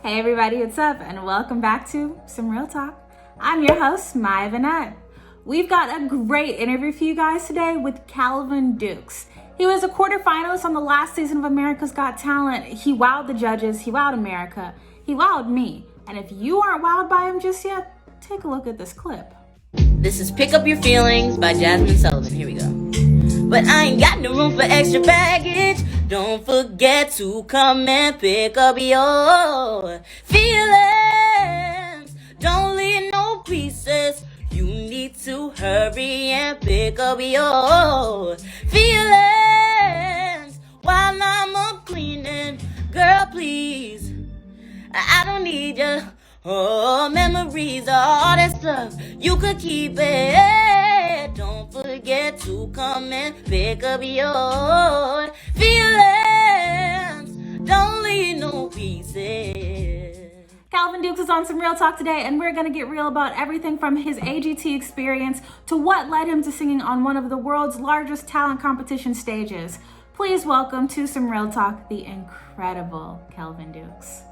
Hey everybody, what's up? And welcome back to Some Real Talk. I'm your host, Maya Vanette. We've got a great interview for you guys today with KELVIN Dukes. He was a quarterfinalist on the last season of America's Got Talent. He wowed the judges, he wowed America, he wowed me. And if you aren't wowed by him just yet, take a look at this clip. This is Pick Up Your Feelings by Jasmine Sullivan. Here we go. But I ain't got no room for extra baggage. Don't forget to come and pick up your feelings. Don't leave no pieces. You need to hurry and pick up your feelings while I'm up cleaning. Girl, please, I don't need your memories or all that stuff. You could keep it. Don't forget to come and pick up your feelings. Don't leave no pieces. KELVIN Dukes is on Some Real Talk today, and we're going to get real about everything from his AGT experience to what led him to singing on one of the world's largest talent competition stages. Please welcome to Some Real Talk, the incredible KELVIN Dukes.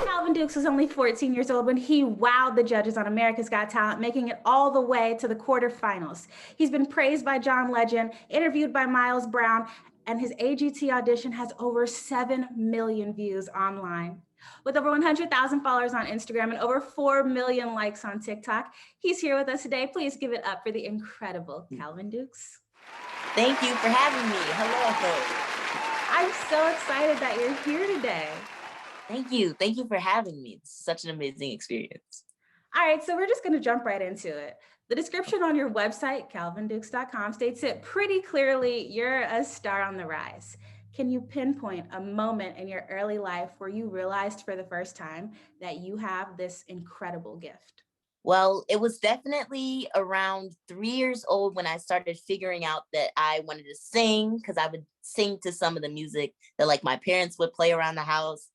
KELVIN Dukes was only 14 years old when he wowed the judges on America's Got Talent, making it all the way to the quarterfinals. He's been praised by John Legend, interviewed by Miles Brown, and his AGT audition has over 7 million views online. With over 100,000 followers on Instagram and over 4 million likes on TikTok, he's here with us today. Please give it up for the incredible KELVIN Dukes. Thank you for having me. Hello. I'm so excited that you're here today. Thank you. Thank you for having me. It's such an amazing experience. All right, so we're just going to jump right into it. The description on your website, kelvindukes.com, states it pretty clearly. You're a star on the rise. Can you pinpoint a moment in your early life where you realized for the first time that you have this incredible gift? Well, it was definitely around 3 years old when I started figuring out that I wanted to sing, because I would sing to some of the music that like my parents would play around the house.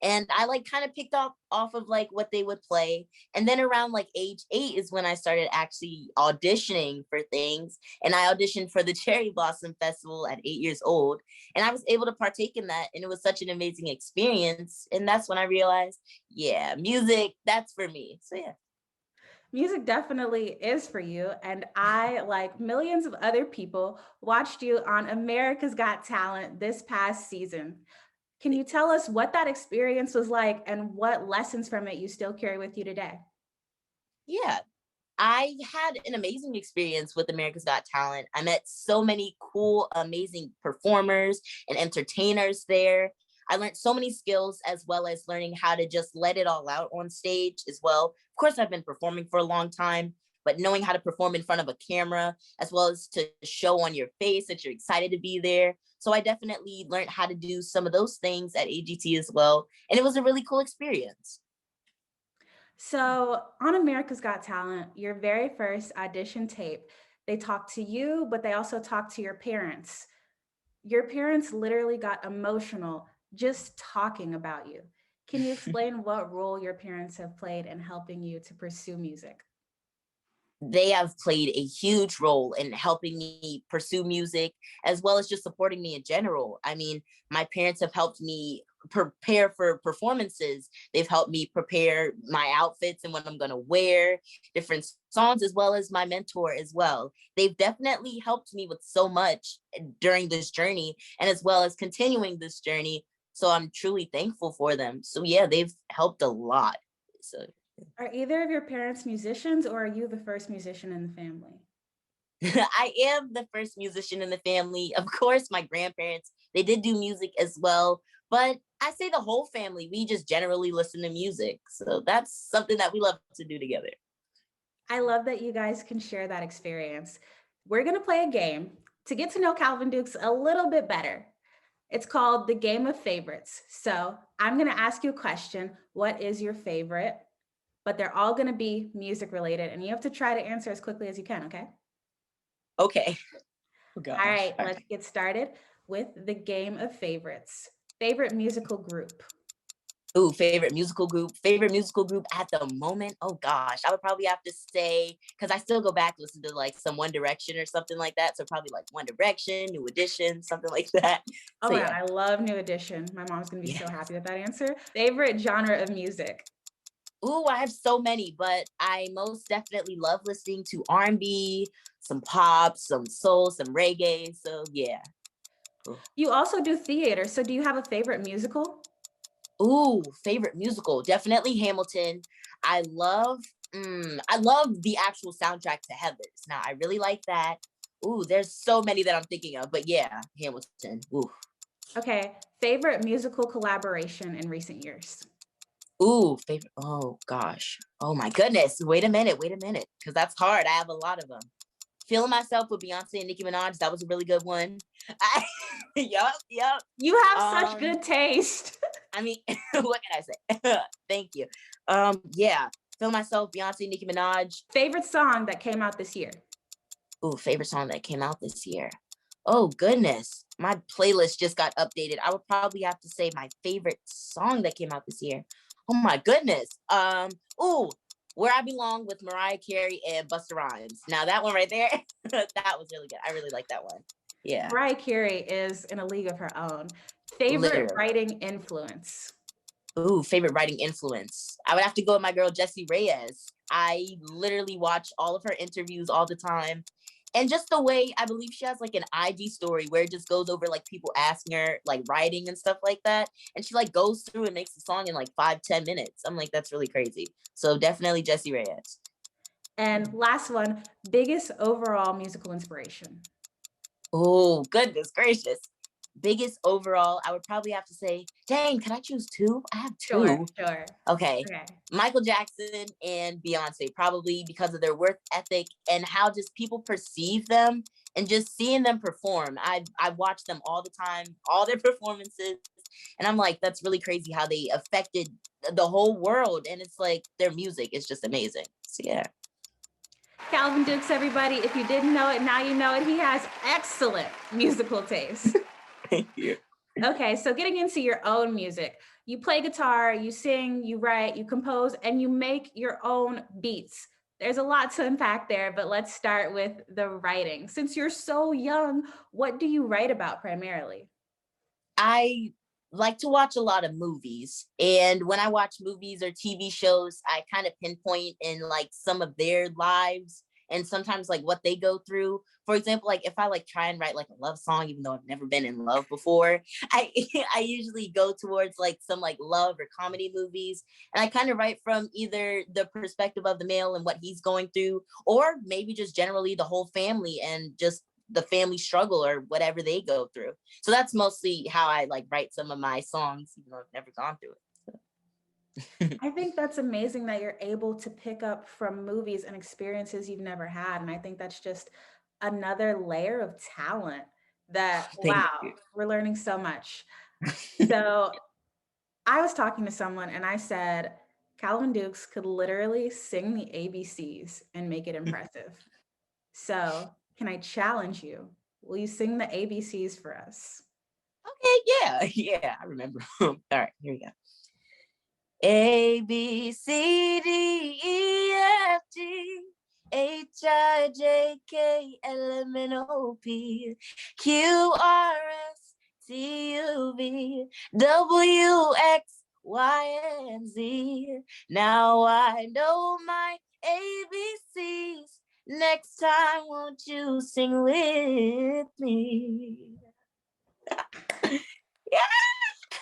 And I like kind of picked up off of like what they would play. And then around like age 8 is when I started actually auditioning for things. And I auditioned for the Cherry Blossom Festival at 8 years old. And I was able to partake in that. And it was such an amazing experience. And that's when I realized, yeah, music, that's for me. So yeah. Music definitely is for you. And I, like millions of other people, watched you on America's Got Talent this past season. Can you tell us what that experience was like and what lessons from it you still carry with you today? Yeah, I had an amazing experience with America's Got Talent. I met so many cool, amazing performers and entertainers there. I learned so many skills as well as learning how to just let it all out on stage as well. Of course, I've been performing for a long time, but knowing how to perform in front of a camera as well as to show on your face that you're excited to be there. So I definitely learned how to do some of those things at AGT as well. And it was a really cool experience. So, on America's Got Talent, your very first audition tape, they talked to you, but they also talked to your parents. Your parents literally got emotional just talking about you. Can you explain what role your parents have played in helping you to pursue music? They have played a huge role in helping me pursue music as well as just supporting me in general. I mean, my parents have helped me prepare for performances. They've helped me prepare my outfits and what I'm going to wear, different songs, as well as my mentor as well. They've definitely helped me with so much during this journey and as well as continuing this journey. So I'm truly thankful for them. So yeah, they've helped a lot. So Are either of your parents musicians, or are you the first musician in the family? I am the first musician in the family. Of course, my grandparents, they did do music as well, but I say the whole family, we just generally listen to music. So that's something that we love to do together. I love that you guys can share that experience. We're going to play a game to get to know KELVIN Dukes a little bit better. It's called the Game of Favorites. So I'm going to ask you a question. What is your favorite? But they're all going to be music related, and you have to try to answer as quickly as you can, okay? Okay. Oh All gosh. right, All let's right. get started with the Game of Favorites. Favorite musical group? Ooh, favorite musical group. Favorite musical group at the moment. Oh gosh, I would probably have to say, because I still go back listen to like some One Direction or something like that. So probably like One Direction, New Edition, something like that. Oh So my God, yeah, I love New Edition. My mom's gonna be so yeah. happy with that answer. Favorite genre of music? Ooh, I have so many, but I most definitely love listening to R&B, some pop, some soul, some reggae. So yeah. You also do theater, so do you have a favorite musical? Ooh, favorite musical, definitely Hamilton. I love, I love the actual soundtrack to Heathers. Now, I really like that. Ooh, there's so many that I'm thinking of, but yeah, Hamilton. Ooh, Okay, favorite musical collaboration in recent years? ooh, favorite. Oh gosh. Oh my goodness. Wait a minute. Because that's hard. I have a lot of them. Feeling Myself with Beyonce and Nicki Minaj. That was a really good one. Yup. You have such Um, good taste. I mean, what can I say? Thank you. Yeah. Feel Myself, Beyonce, Nicki Minaj. Favorite song that came out this year? Ooh, favorite song that came out this year. Oh goodness. My playlist just got updated. I would probably have to say my favorite song that came out this year. Oh my goodness. Ooh, Where I Belong with Mariah Carey and Busta Rhymes. Now that one right there, that was really good. I really like that one. Yeah, Mariah Carey is in a league of her own. Favorite literally. writing influence? Ooh, favorite writing influence. I would have to go with my girl Jessie Reyes. I literally watch all of her interviews all the time. And just the way I believe she has like an IG story where it just goes over like people asking her like writing and stuff like that. And she like goes through and makes the song in like 5-10 minutes. I'm like, that's really crazy. So definitely Jessie Reyes. And last one, biggest overall musical inspiration? Oh, goodness gracious. Biggest overall, I would probably have to say, dang, can I choose two? I have Sure, two. sure. Okay. Okay. Michael Jackson and Beyonce, probably because of their work ethic and how just people perceive them and just seeing them perform. I watch them all the time, all their performances. And I'm like, that's really crazy how they affected the whole world. And it's like their music is just amazing. So yeah. Calvin Dukes, everybody, if you didn't know it, now you know it. He has excellent musical taste. Thank you. Okay, so getting into your own music, you play guitar, you sing, you write, you compose, and you make your own beats. There's a lot to unpack there, but let's start with the writing. Since you're so young, what do you write about primarily? I like to watch a lot of movies. And when I watch movies or TV shows, I kind of pinpoint in like some of their lives and sometimes like what they go through. For example, like if I like try and write like a love song, even though I've never been in love before, I I usually go towards like some like love or comedy movies. And I kind of write from either the perspective of the male and what he's going through, or maybe just generally the whole family and just the family struggle or whatever they go through. So that's mostly how I like write some of my songs, even though I've never gone through it. I think that's amazing that you're able to pick up from movies and experiences you've never had. And I think that's just another layer of talent that, Thank wow, you. we're learning so much. So I was talking to someone and I said, Calvin Dukes could literally sing the ABCs and make it impressive. So, can I challenge you? Will you sing the ABCs for us? Okay, yeah, I remember. All right, here we go. A B C D E F G H I J K L M N O P Q R S T U V W X Y and Z. Now I know my ABCs. Next time, won't you sing with me?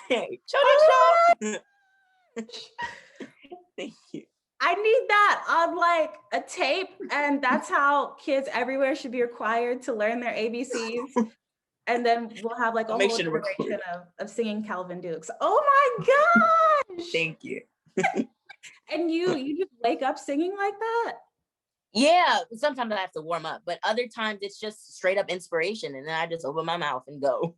Yeah, Chona. Thank you. I need that on like a tape, and that's how kids everywhere should be required to learn their ABCs. And then we'll have like I'll a make whole sure to generation record. of singing Calvin Dukes. Oh my gosh! Thank you. And you just wake up singing like that? Yeah, sometimes I have to warm up, but other times it's just straight up inspiration, and then I just open my mouth and go.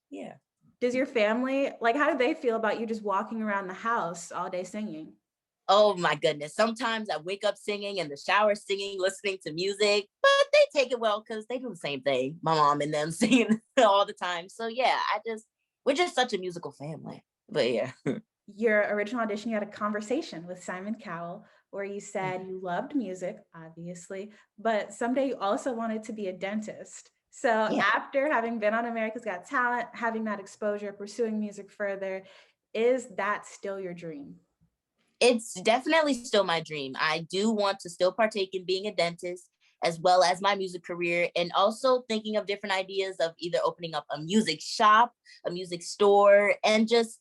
Yeah. Does your family, like, how do they feel about you just walking around the house all day singing? Oh my goodness. Sometimes I wake up singing, in the shower singing, listening to music, but they take it well because they do the same thing. My mom and them singing all the time. So yeah, we're just such a musical family. But yeah. your original audition, you had a conversation with Simon Cowell where you said Mhm. you loved music, obviously, but someday you also wanted to be a dentist. So Yeah. after having been on America's Got Talent, having that exposure, pursuing music further, is that still your dream? It's definitely still my dream. I do want to still partake in being a dentist as well as my music career, and also thinking of different ideas of either opening up a music shop, a music store, and just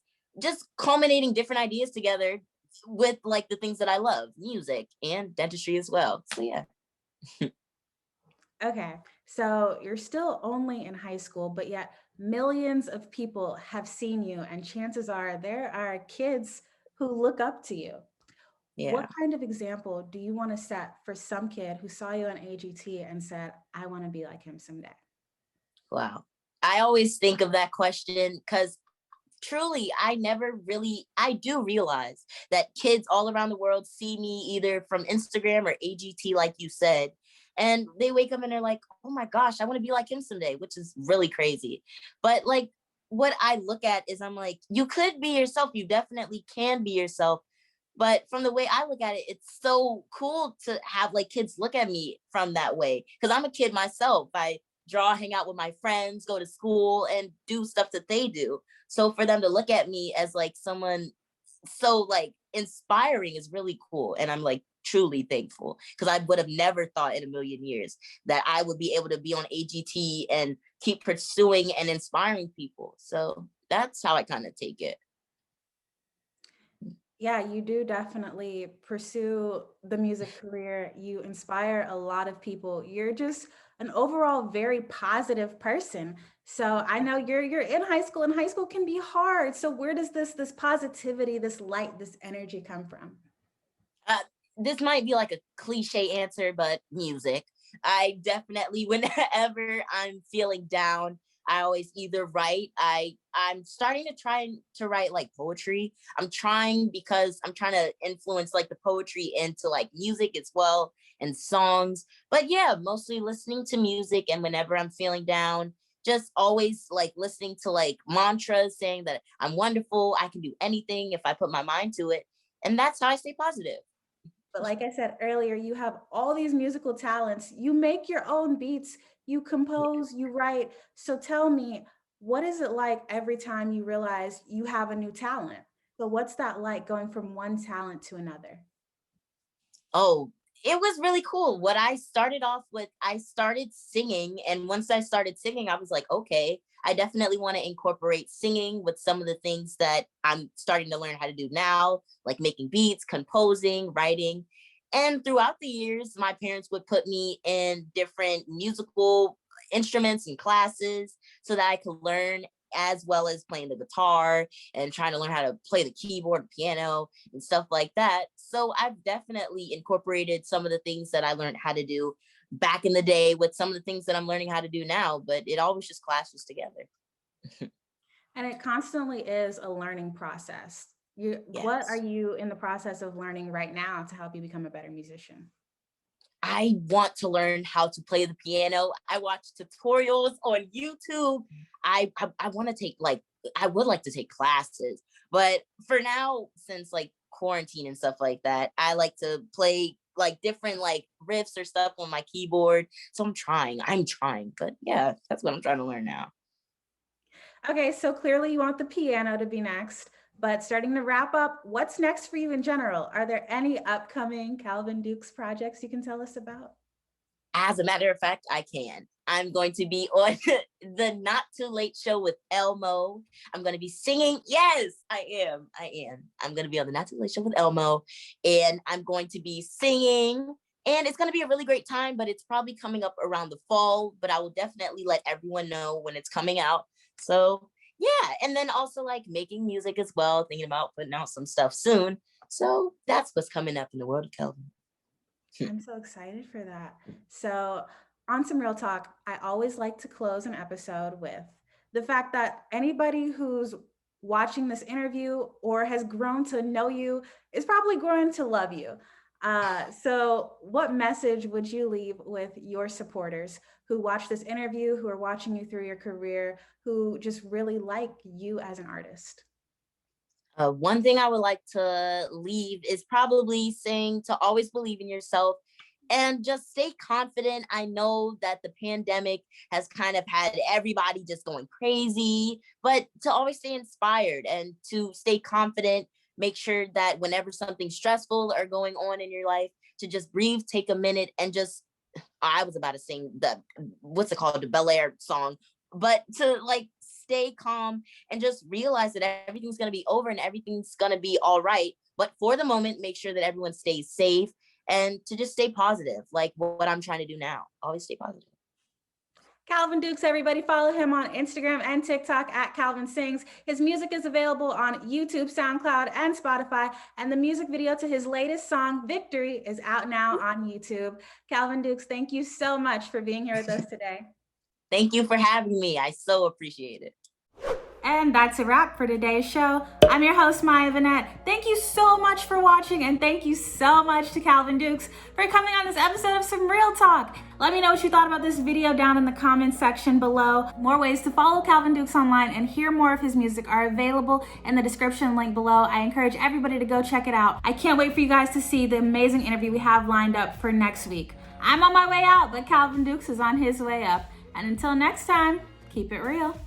culminating different ideas together with like the things that I love, music and dentistry as well. So yeah. Okay, so you're still only in high school, but yet millions of people have seen you, and chances are there are kids who look up to you. What Yeah. kind of example do you want to set for some kid who saw you on AGT and said, I want to be like him someday? Wow. I always think of that question because truly, I do realize that kids all around the world see me either from Instagram or AGT, like you said, and they wake up and they're like, oh my gosh, I want to be like him someday, which is really crazy. But like, what I look at is I'm like, you could be yourself. You definitely can be yourself. But from the way I look at it, it's so cool to have like kids look at me from that way. Cause I'm a kid myself. I draw, hang out with my friends, go to school, and do stuff that they do. So for them to look at me as like someone so like inspiring is really cool. And I'm like truly thankful because I would have never thought in a million years that I would be able to be on AGT and keep pursuing and inspiring people. So that's how I kind of take it. Yeah, you do definitely pursue the music career. You inspire a lot of people. You're just an overall very positive person. So I know you're in high school, and high school can be hard. So where does this positivity, this light, this energy come from? Uh, this might be like a cliche answer, but music. I definitely, whenever I'm feeling down, I always either write. I'm starting to to write like poetry. I'm trying because I'm trying to influence like the poetry into like music as well and songs. But yeah, mostly listening to music, and whenever I'm feeling down, just always like listening to like mantras saying that I'm wonderful, I can do anything if I put my mind to it. And that's how I stay positive. But like I said earlier, you have all these musical talents. You make your own beats, you compose, you write. So tell me, what is it like every time you realize you have a new talent? So what's that like going from one talent to another? Oh, it was really cool. What I started off with, I started singing. And once I started singing, I was like, okay, I definitely want to incorporate singing with some of the things that I'm starting to learn how to do now, like making beats, composing, writing. And throughout the years, my parents would put me in different musical instruments and classes so that I could learn, as well as playing the guitar and trying to learn how to play the keyboard, piano, and stuff like that. So I've definitely incorporated some of the things that I learned how to do back in the day with some of the things that I'm learning how to do now, but it always just clashes together. And it constantly is a learning process. What are Yes. you in the process of learning right now to help you become a better musician? I want to learn how to play the piano. I watch tutorials on YouTube. I want to take like I would like to take classes, but for now, since like quarantine and stuff like that, I like to play like different like riffs or stuff on my keyboard. So I'm trying, but yeah, that's what I'm trying to learn now. Okay, so clearly you want the piano to be next, but starting to wrap up, what's next for you in general? Are there any upcoming Calvin Dukes projects you can tell us about? As a matter of fact, I can. I'm going to be on the Not Too Late Show with Elmo. I'm going to be singing. Yes, I am. I am. I'm going to be on the Not Too Late Show with Elmo, and I'm going to be singing. And it's going to be a really great time, but it's probably coming up around the fall. But I will definitely let everyone know when it's coming out. So, yeah. And then also like making music as well, thinking about putting out some stuff soon. So that's what's coming up in the world of Kelvin. I'm so excited for that. So, on some real talk, I always like to close an episode with the fact that anybody who's watching this interview or has grown to know you is probably growing to love you. So, what message would you leave with your supporters who watch this interview, who are watching you through your career, who just really like you as an artist? One thing I would like to leave is probably saying to always believe in yourself and just stay confident. I know that the pandemic has kind of had everybody just going crazy, but to always stay inspired and to stay confident. Make sure that whenever something stressful or going on in your life, to just breathe, take a minute, and just, I was about to sing the, what's it called, the Bel Air song, but to like stay calm and just realize that everything's going to be over and everything's going to be all right. But for the moment, make sure that everyone stays safe and to just stay positive, like what I'm trying to do now. Always stay positive. Kelvin Dukes, everybody follow him on Instagram and TikTok at Kelvin Sings. His music is available on YouTube, SoundCloud, and Spotify. And the music video to his latest song, Victory, is out now on YouTube. Kelvin Dukes, thank you so much for being here with us today. Thank you for having me. I so appreciate it. And that's a wrap for today's show. I'm your host, Maya Vanette. Thank you so much for watching, and thank you so much to Kelvin Dukes for coming on this episode of Some Real Talk. Let me know what you thought about this video down in the comments section below. More ways to follow Kelvin Dukes online and hear more of his music are available in the description link below. I encourage everybody to go check it out. I can't wait for you guys to see the amazing interview we have lined up for next week. I'm on my way out, but Kelvin Dukes is on his way up. And until next time, keep it real.